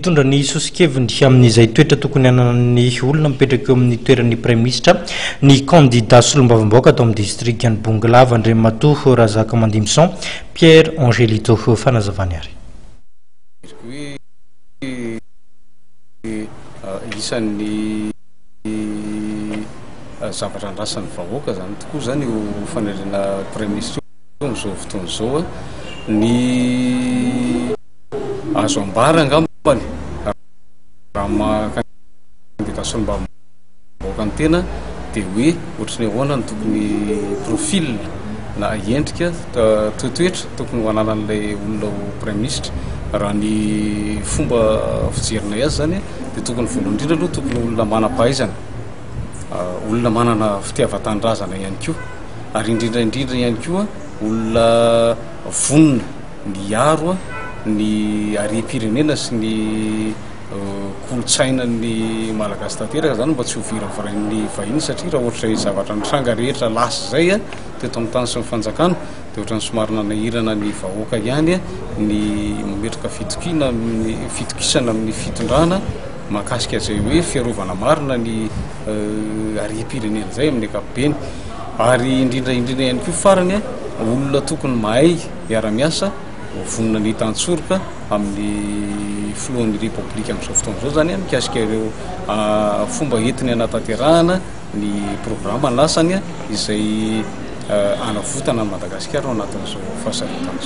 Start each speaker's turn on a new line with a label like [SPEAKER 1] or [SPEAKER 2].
[SPEAKER 1] mitondra ny sosikeviny amin'izay toetra tokony hananany olona mipetraka eo amin'ny toeran'ny Premier ministre ny candidat solombavambaoaka atao amin'ny district ny Bongalava Andriamatoa Razaka Mandimson Pierre Angelito fanazavany ary.
[SPEAKER 2] Isan'ny zavatra andrasan'ny vahoaka zany tokoa zany io faneriana Premier ministre amin'izao fotoana izao ny azo ambara angambany raha maha-candidat solombavambaoaka ny tena dia hoe ohatrany ahoana ny tokony profil na endrika toetoetra tokony ho ananan'ilay olona ho Premier ministre. Raha ny fomba fijerina azy zany dia tokony voalohany indrindra aloha tokony olona manam-pahaizana, olona manana fitiavan-tanindrazana ihany koa, ary indrindra ihany koa olona vonona ny aro ny harem-pirenena sy ny kolotsainan'ny malagasy tanteraka zany mba tsy ho viravarain'ny vahiny, satria raha ohatra hoe zavatra nitranga rehetra lasa zay teto amin'ny tany sy ny fanjakana dia ohatrany somary nanahirana ny vahoaka ihany ny metraka fitokisana amin'ny fitondrana mahakasika zay hoe fiarovana marina ny harem-pirenena zay amin'ny ankapobeny. Ary indrindra ihany koa farany olona tokony mahay miara-miasa vonona ny tantsoroka amin'ny filohan'ny repoblika amin'izao fotoana izao zany mikasika ireo fomba entiny hanatanterahana ny programa lasany izay anavotana ny Madagasikara ao anatin'izao fahasalamana.